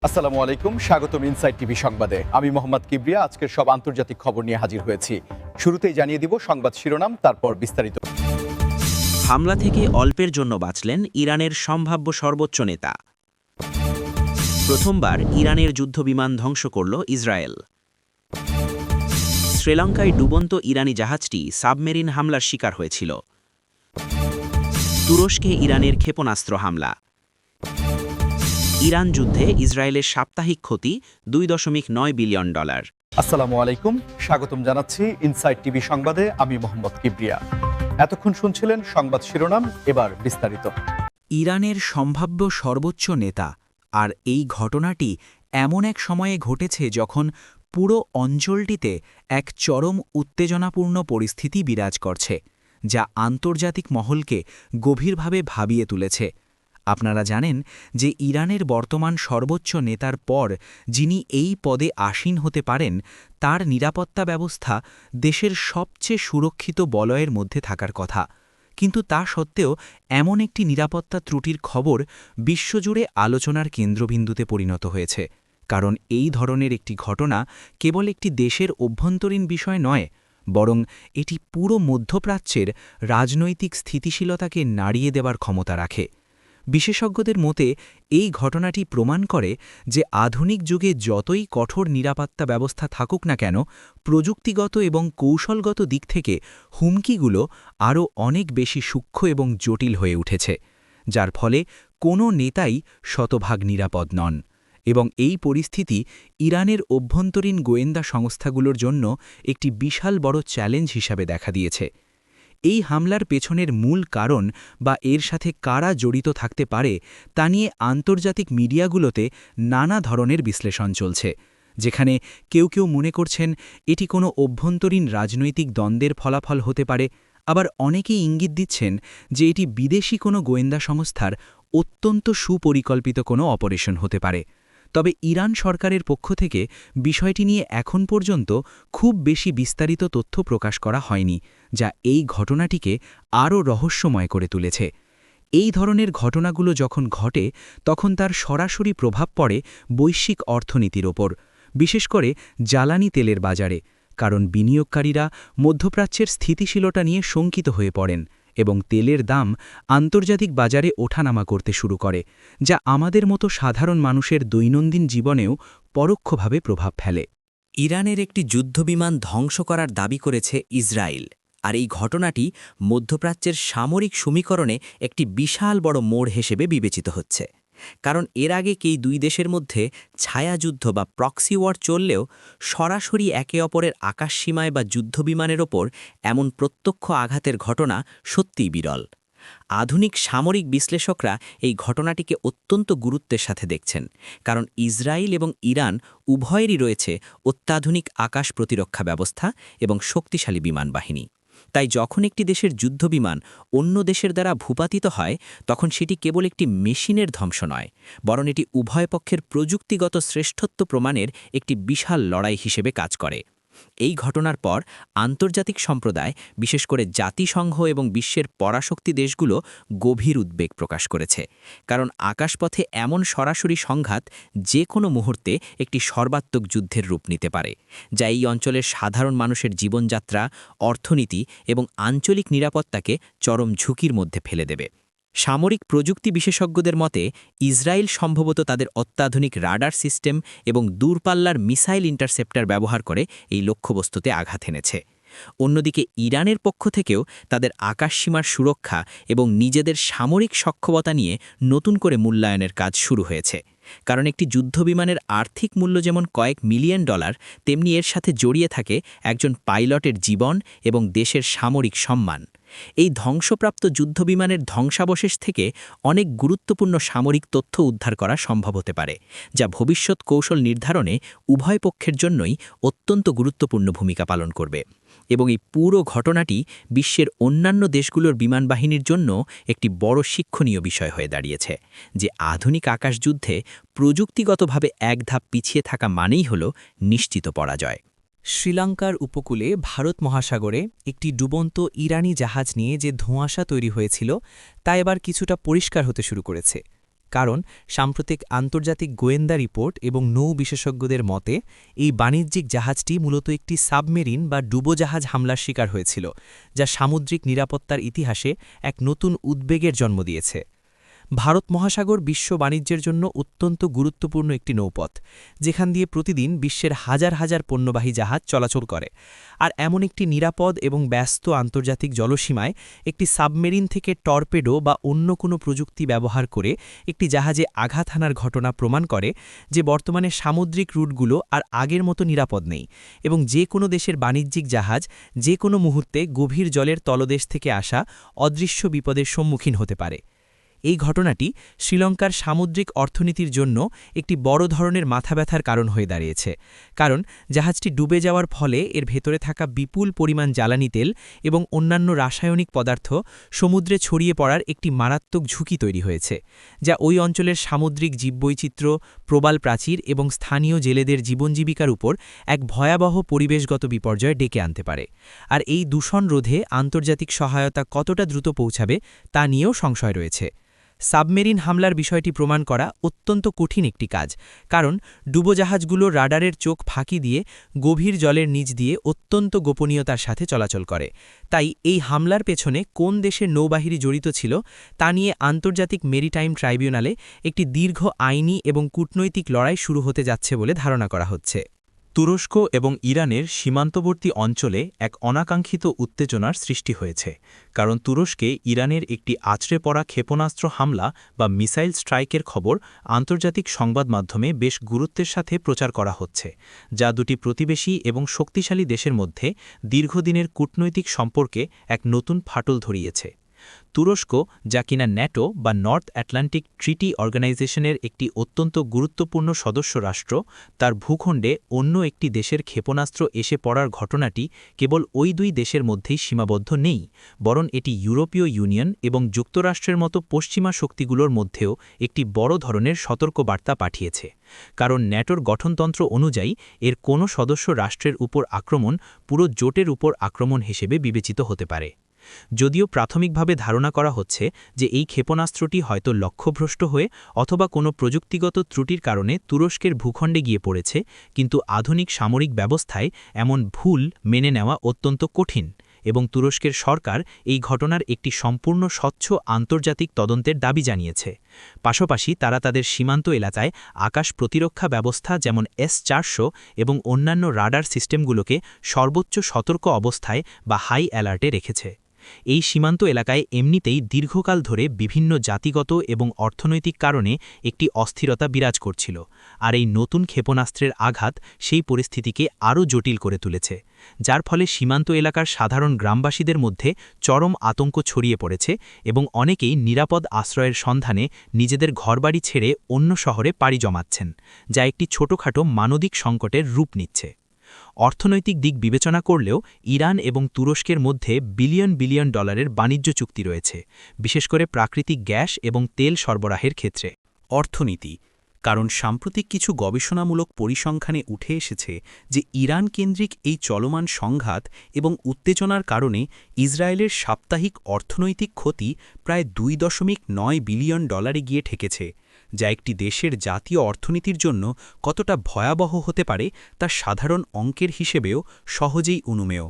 আসসালামু আলাইকুম, স্বাগতম ইনসাইড টিভি সংবাদে। আমি মোহাম্মদ কিবরিয়া আজকের সব আন্তর্জাতিক খবর নিয়ে হাজির হয়েছি। শুরুতেই জানিয়ে দিব সংবাদ শিরোনাম, তারপর বিস্তারিত। হামলা থেকে অল্পের জন্য বাঁচলেন ইরানের সম্ভাব্য সর্বোচ্চ নেতা। প্রথমবার ইরানের যুদ্ধবিমান ধ্বংস করল ইসরায়েল। শ্রীলঙ্কায় ডুবন্ত ইরানি জাহাজটি সাবমেরিন হামলার শিকার হয়েছিল। তুরস্কে ইরানের ক্ষেপণাস্ত্র হামলা। ইরান যুদ্ধে ইসরায়েলের সাপ্তাহিক ক্ষতি $2.9 বিলিয়ন। আসসালামু আলাইকুম, স্বাগতম জানাচ্ছি ইনসাইড টিভি সংবাদে। আমি মোহাম্মদ কিবরিয়া। এতক্ষণ শুনছিলেন সংবাদ শিরোনাম, এবার বিস্তারিত। ইরানের সম্ভাব্য সর্বোচ্চ নেতা, আর এই ঘটনাটি এমন এক সময়ে ঘটেছে যখন পুরো অঞ্চলটিতে এক চরম উত্তেজনাপূর্ণ পরিস্থিতি বিরাজ করছে, যা আন্তর্জাতিক মহলকে গভীরভাবে ভাবিয়ে তুলেছে। আপনারা জানেন যে ইরানের বর্তমান সর্বোচ্চ নেতার পর যিনি এই পদে আসীন হতে পারেন, তার নিরাপত্তা ব্যবস্থা দেশের সবচেয়ে সুরক্ষিত বলয়ের মধ্যে থাকার কথা। কিন্তু তা সত্ত্বেও এমন একটি নিরাপত্তা ত্রুটির খবর বিশ্বজুড়ে আলোচনার কেন্দ্রবিন্দুতে পরিণত হয়েছে। কারণ এই ধরনের একটি ঘটনা কেবল একটি দেশের অভ্যন্তরীণ বিষয় নয়, বরং এটি পুরো মধ্যপ্রাচ্যের রাজনৈতিক স্থিতিশীলতাকে নাড়িয়ে দেওয়ার ক্ষমতা রাখে। বিশেষজ্ঞদের মতে এই ঘটনাটি প্রমাণ করে যে আধুনিক যুগে যতই কঠোর নিরাপত্তা ব্যবস্থা থাকুক না কেন, প্রযুক্তিগত এবং কৌশলগত দিক থেকে হুমকিগুলো আরও অনেক বেশি সূক্ষ্ম এবং জটিল হয়ে উঠেছে, যার ফলে কোনো নেতাই শতভাগ নিরাপদ নন। এবং এই পরিস্থিতি ইরানের অভ্যন্তরীণ গোয়েন্দা সংস্থাগুলোর জন্য একটি বিশাল বড় চ্যালেঞ্জ হিসাবে দেখা দিয়েছে। এই হামলার পেছনের মূল কারণ বা এর সাথে কারা জড়িত থাকতে পারে তা নিয়ে আন্তর্জাতিক মিডিয়াগুলোতে নানা ধরনের বিশ্লেষণ চলছে, যেখানে কেউ কেউ মনে করছেন এটি কোনো অভ্যন্তরীণ রাজনৈতিক দ্বন্দ্বের ফলাফল হতে পারে, আবার অনেকেই ইঙ্গিত দিচ্ছেন যে এটি বিদেশি কোনো গোয়েন্দা সংস্থার অত্যন্ত সুপরিকল্পিত কোনো অপারেশন হতে পারে। তবে ইরান সরকারের পক্ষ থেকে বিষয়টি নিয়ে এখন পর্যন্ত খুব বেশি বিস্তারিত তথ্য প্রকাশ করা হয়নি, যা এই ঘটনাটিকে আরও রহস্যময় করে তুলেছে। এই ধরনের ঘটনাগুলো যখন ঘটে তখন তার সরাসরি প্রভাব পড়ে বৈশ্বিক অর্থনীতির ওপর, বিশেষ করে জ্বালানি তেলের বাজারে, কারণ বিনিয়োগকারীরা মধ্যপ্রাচ্যের স্থিতিশীলতা নিয়ে শঙ্কিত হয়ে পড়েন এবং তেলের দাম আন্তর্জাতিক বাজারে ওঠানামা করতে শুরু করে, যা আমাদের মতো সাধারণ মানুষের দৈনন্দিন জীবনেও পরোক্ষভাবে প্রভাব ফেলে। ইরানের একটি যুদ্ধবিমান ধ্বংস করার দাবি করেছে ইসরায়েল, আর এই ঘটনাটি মধ্যপ্রাচ্যের সামরিক সমীকরণে একটি বিশাল বড় মোড় হিসেবে বিবেচিত হচ্ছে। কারণ এর আগে এই দুই দেশের মধ্যে ছায়াযুদ্ধ বা প্রক্সি ওয়ার চললেও সরাসরি একে অপরের আকাশসীমায় বা যুদ্ধবিমানের ওপর এমন প্রত্যক্ষ আঘাতের ঘটনা সত্যিই বিরল। আধুনিক সামরিক বিশ্লেষকরা এই ঘটনাটিকে অত্যন্ত গুরুত্বের সাথে দেখছেন, কারণ ইসরায়েল এবং ইরান উভয়েরই রয়েছে অত্যাধুনিক আকাশ প্রতিরক্ষা ব্যবস্থা এবং শক্তিশালী বিমান বাহিনী। তাই যখন একটি দেশের যুদ্ধবিমান অন্য দেশের দ্বারা ভূপাতিত হয়, তখন সেটি কেবল একটি মেশিনের ধ্বংস নয়, বরং এটি উভয় পক্ষের প্রযুক্তিগত শ্রেষ্ঠত্ব প্রমাণের একটি বিশাল লড়াই হিসেবে কাজ করে। এই ঘটনার পর আন্তর্জাতিক সম্প্রদায়, বিশেষ করে জাতিসংঘ এবং বিশ্বের পরাশক্তি দেশগুলো গভীর উদ্বেগ প্রকাশ করেছে, কারণ আকাশপথে এমন সরাসরি সংঘাত যে কোনো মুহূর্তে একটি সর্বাত্মক যুদ্ধের রূপ নিতে পারে, যা এই অঞ্চলের সাধারণ মানুষের জীবনযাত্রা, অর্থনীতি এবং আঞ্চলিক নিরাপত্তাকে চরম ঝুঁকির মধ্যে ফেলে দেবে। সামরিক প্রযুক্তি বিশেষজ্ঞদের মতে ইসরায়েল সম্ভবত তাদের অত্যাধুনিক রাডার সিস্টেম এবং দূরপাল্লার মিসাইল ইন্টারসেপ্টার ব্যবহার করে এই লক্ষ্যবস্তুতে আঘাত এনেছে। অন্যদিকে ইরানের পক্ষ থেকেও তাদের আকাশসীমার সুরক্ষা এবং নিজেদের সামরিক সক্ষমতা নিয়ে নতুন করে মূল্যায়নের কাজ শুরু হয়েছে, কারণ একটি যুদ্ধবিমানের আর্থিক মূল্য যেমন কয়েক মিলিয়ন ডলার, তেমনি এর সাথে জড়িয়ে থাকে একজন পাইলটের জীবন এবং দেশের সামরিক সম্মান। এই ধ্বংসপ্রাপ্ত যুদ্ধবিমানের ধ্বংসাবশেষ থেকে অনেক গুরুত্বপূর্ণ সামরিক তথ্য উদ্ধার করা সম্ভব হতে পারে, যা ভবিষ্যৎ কৌশল নির্ধারণে উভয় পক্ষের জন্যই অত্যন্ত গুরুত্বপূর্ণ ভূমিকা পালন করবে। এবং এই পুরো ঘটনাটি বিশ্বের অন্যান্য দেশগুলোর বিমানবাহিনীর জন্য একটি বড় শিক্ষণীয় বিষয় হয়ে দাঁড়িয়েছে, যে আধুনিক আকাশযুদ্ধে প্রযুক্তিগতভাবে এক ধাপ পিছিয়ে থাকা মানেই হল নিশ্চিত পরাজয়। শ্রীলঙ্কার উপকূলে ভারত মহাসাগরে একটি ডুবন্ত ইরানি জাহাজ নিয়ে যে ধোঁয়াশা তৈরি হয়েছিল তা এবার কিছুটা পরিষ্কার হতে শুরু করেছে। কারণ সাম্প্রতিক আন্তর্জাতিক গোয়েন্দা রিপোর্ট এবং নৌ বিশেষজ্ঞদের মতে এই বাণিজ্যিক জাহাজটি মূলত একটি সাবমেরিন বা ডুবোজাহাজ হামলার শিকার হয়েছিল, যা সামুদ্রিক নিরাপত্তার ইতিহাসে এক নতুন উদ্বেগের জন্ম দিয়েছে। ভারত মহাসাগর বিশ্ব বাণিজ্যের জন্য অত্যন্ত গুরুত্বপূর্ণ একটি নৌপথ, যেখান দিয়ে প্রতিদিন বিশ্বের হাজার হাজার পণ্যবাহী জাহাজ চলাচল করে। আর এমন একটি নিরাপদ এবং ব্যস্ত আন্তর্জাতিক জলসীমায় একটি সাবমেরিন থেকে টর্পেডো বা অন্য কোনো প্রযুক্তি ব্যবহার করে একটি জাহাজে আঘাত হানার ঘটনা প্রমাণ করে যে বর্তমানে সামুদ্রিক রুটগুলো আর আগের মতো নিরাপদ নেই এবং যে কোনো দেশের বাণিজ্যিক জাহাজ যে কোনো মুহূর্তে গভীর জলের তলদেশ থেকে আসা অদৃশ্য বিপদের সম্মুখীন হতে পারে। এই ঘটনাটি শ্রীলঙ্কার সামুদ্রিক অর্থনীতির জন্য একটি বড় ধরনের মাথাব্যথার কারণ হয়ে দাঁড়িয়েছে, কারণ জাহাজটি ডুবে যাওয়ার ফলে এর ভেতরে থাকা বিপুল পরিমাণ জ্বালানি তেল এবং অন্যান্য রাসায়নিক পদার্থ সমুদ্রে ছড়িয়ে পড়ার একটি মারাত্মক ঝুঁকি তৈরি হয়েছে, যা ওই অঞ্চলের সামুদ্রিক জীববৈচিত্র্য, প্রবাল প্রাচীর এবং স্থানীয় জেলেদের জীবনজীবিকার উপর এক ভয়াবহ পরিবেশগত বিপর্যয় ডেকে আনতে পারে। আর এই দূষণ রোধে আন্তর্জাতিক সহায়তা কতটা দ্রুত পৌঁছাবে তা নিয়েও সংশয় রয়েছে। সাবমেরিন হামলার বিষয়টি প্রমাণ করা অত্যন্ত কঠিন একটি কাজ, কারণ ডুবোজাহাজগুলো রাডারের চোখ ফাঁকি দিয়ে গভীর জলের নিচ দিয়ে অত্যন্ত গোপনীয়তার সাথে চলাচল করে। তাই এই হামলার পেছনে কোন দেশের নৌবাহিনী জড়িত ছিল তা নিয়ে আন্তর্জাতিক মেরিটাইম ট্রাইব্যুনালে একটি দীর্ঘ আইনি এবং কূটনৈতিক লড়াই শুরু হতে যাচ্ছে বলে ধারণা করা হচ্ছে। তুরস্ক এবং ইরানের সীমান্তবর্তী অঞ্চলে এক অনাকাঙ্ক্ষিত উত্তেজনার সৃষ্টি হয়েছে, কারণ তুরস্কে ইরানের একটি আছড়ে পড়া ক্ষেপণাস্ত্র হামলা বা মিসাইল স্ট্রাইকের খবর আন্তর্জাতিক সংবাদ মাধ্যমে বেশ গুরুত্বের সাথে প্রচার করা হচ্ছে, যা দুটি প্রতিবেশী এবং শক্তিশালী দেশের মধ্যে দীর্ঘদিনের কূটনৈতিক সম্পর্কে এক নতুন ফাটল ধরিয়েছে। তুরস্ক, যা কিনা ন্যাটো বা নর্থ আটলান্টিক ট্রিটি অর্গানাইজেশনের একটি অত্যন্ত গুরুত্বপূর্ণ সদস্য রাষ্ট্র, তার ভূখণ্ডে অন্য একটি দেশের ক্ষেপণাস্ত্র এসে পড়ার ঘটনাটি কেবল ওই দুই দেশের মধ্যেই সীমাবদ্ধ নেই, বরং এটি ইউরোপীয় ইউনিয়ন এবং যুক্তরাষ্ট্রের মতো পশ্চিমা শক্তিগুলোর মধ্যেও একটি বড় ধরনের সতর্কবার্তা পাঠিয়েছে। কারণ ন্যাটোর গঠনতন্ত্র অনুযায়ী এর কোনো সদস্য রাষ্ট্রের উপর আক্রমণ পুরো জোটের উপর আক্রমণ হিসেবে বিবেচিত হতে পারে। যদিও প্রাথমিকভাবে ধারণা করা হচ্ছে যে এই ক্ষেপণাস্ত্রটি হয়তো লক্ষ্যভ্রষ্ট হয়ে অথবা কোনো প্রযুক্তিগত ত্রুটির কারণে তুরস্কের ভূখণ্ডে গিয়ে পড়েছে, কিন্তু আধুনিক সামরিক ব্যবস্থায় এমন ভুল মেনে নেওয়া অত্যন্ত কঠিন এবং তুরস্কের সরকার এই ঘটনার একটি সম্পূর্ণ স্বচ্ছ আন্তর্জাতিক তদন্তের দাবি জানিয়েছে। পাশাপাশি তারা তাদের সীমান্ত এলাকায় আকাশ প্রতিরক্ষা ব্যবস্থা যেমন S-400 এবং অন্যান্য রাডার সিস্টেমগুলোকে সর্বোচ্চ সতর্ক অবস্থায় বা হাই অ্যালার্টে রেখেছে। এই সীমান্ত এলাকায় এমনিতেই দীর্ঘকাল ধরে বিভিন্ন জাতিগত এবং অর্থনৈতিক কারণে একটি অস্থিরতা বিরাজ করছিল, আর এই নতুন ক্ষেপণাস্ত্রের আঘাত সেই পরিস্থিতিকে আরও জটিল করে তুলেছে, যার ফলে সীমান্ত এলাকার সাধারণ গ্রামবাসীদের মধ্যে চরম আতঙ্ক ছড়িয়ে পড়েছে এবং অনেকেই নিরাপদ আশ্রয়ের সন্ধানে নিজেদের ঘরবাড়ি ছেড়ে অন্য শহরে পাড়ি জমাচ্ছেন, যা একটি ছোটখাটো মানবিক সংকটের রূপ নিচ্ছে। অর্থনৈতিক দিক বিবেচনা করলেও ইরান এবং তুরস্কের মধ্যে বিলিয়ন বিলিয়ন ডলারের বাণিজ্য চুক্তি রয়েছে, বিশেষ করে প্রাকৃতিক গ্যাস এবং তেল সরবরাহের ক্ষেত্রে। অর্থনীতি, কারণ সাম্প্রতিক কিছু গবেষণামূলক পরিসংখ্যানে উঠে এসেছে যে ইরান কেন্দ্রিক এই চলমান সংঘাত এবং উত্তেজনার কারণে ইসরায়েলের সাপ্তাহিক অর্থনৈতিক ক্ষতি প্রায় 2.9 বিলিয়ন ডলারে গিয়ে ঠেকেছে, যা একটি দেশের জাতীয় অর্থনীতির জন্য কতটা ভয়াবহ হতে পারে তা সাধারণ অঙ্কের হিসেবেও সহজেই অনুমেয়।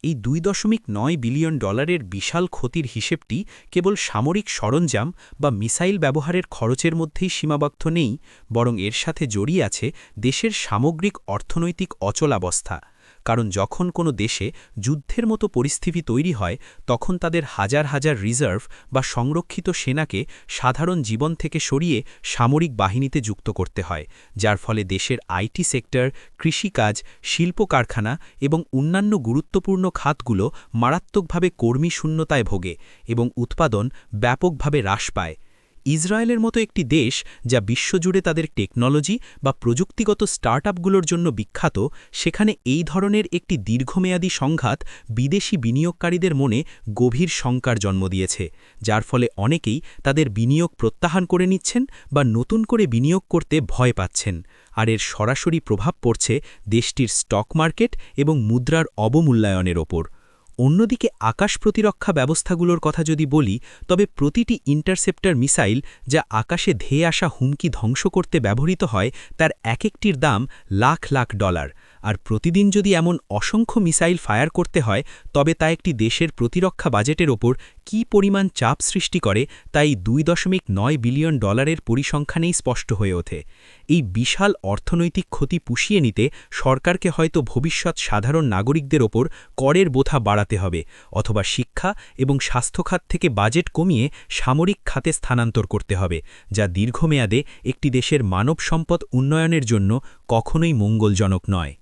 এই 2.9 বিলিয়ন ডলারের বিশাল ক্ষতির হিসেবটি কেবল সামরিক সরঞ্জাম বা মিসাইল ব্যবহারের খরচের মধ্যেই সীমাবদ্ধ নেই, বরং এর সাথে জড়িয়ে আছে দেশের সামগ্রিক অর্থনৈতিক অচলাবস্থা। কারণ যখন কোনো দেশে যুদ্ধের মতো পরিস্থিতি তৈরি হয়, তখন তাদের হাজার হাজার রিজার্ভ বা সংরক্ষিত সেনাকে সাধারণ জীবন থেকে সরিয়ে সামরিক বাহিনীতে যুক্ত করতে হয়, যার ফলে দেশের আইটি সেক্টর, কৃষিকাজ, শিল্প কারখানা এবং অন্যান্য গুরুত্বপূর্ণ খাতগুলো মারাত্মকভাবে কর্মী শূন্যতায় ভোগে এবং উৎপাদন ব্যাপকভাবে হ্রাস পায়। ইসরায়েলের মতো একটি দেশ, যা বিশ্বজুড়ে তাদের টেকনোলজি বা প্রযুক্তিগত স্টার্টআপগুলোর জন্য বিখ্যাত, সেখানে এই ধরনের একটি দীর্ঘমেয়াদী সংঘাত বিদেশি বিনিয়োগকারীদের মনে গভীর শঙ্কার জন্ম দিয়েছে, যার ফলে অনেকেই তাদের বিনিয়োগ প্রত্যাহার করে নিচ্ছেন বা নতুন করে বিনিয়োগ করতে ভয় পাচ্ছেন, আর এর সরাসরি প্রভাব পড়ছে দেশটির স্টক মার্কেট এবং মুদ্রার অবমূল্যায়নের ওপর। অন্যদিকে আকাশ প্রতিরক্ষা ব্যবস্থাগুলোর কথা যদি বলি তবে প্রতিটি ইন্টারসেপ্টর মিসাইল যা আকাশে ধেয়ে আসা হুমকি ধ্বংস করতে ব্যবহৃত হয় তার এক একটির দাম লাখ লাখ ডলার। আর প্রতিদিন যদি এমন অসংখ্য মিসাইল ফায়ার করতে হয় তবে তা একটি দেশের প্রতিরক্ষা বাজেটের ওপর কী পরিমাণ চাপ সৃষ্টি করে তাই 2.9 বিলিয়ন ডলারের পরিসংখ্যানেই স্পষ্ট হয়ে ওঠে। এই বিশাল অর্থনৈতিক ক্ষতি পুষিয়ে নিতে সরকারকে হয়তো ভবিষ্যৎ সাধারণ নাগরিকদের ওপর করের বোঝা বাড়াতে হবে অথবা শিক্ষা এবং স্বাস্থ্যখাত থেকে বাজেট কমিয়ে সামরিক খাতে স্থানান্তর করতে হবে, যা দীর্ঘমেয়াদে একটি দেশের মানব সম্পদ উন্নয়নের জন্য কখনোই মঙ্গলজনক নয়।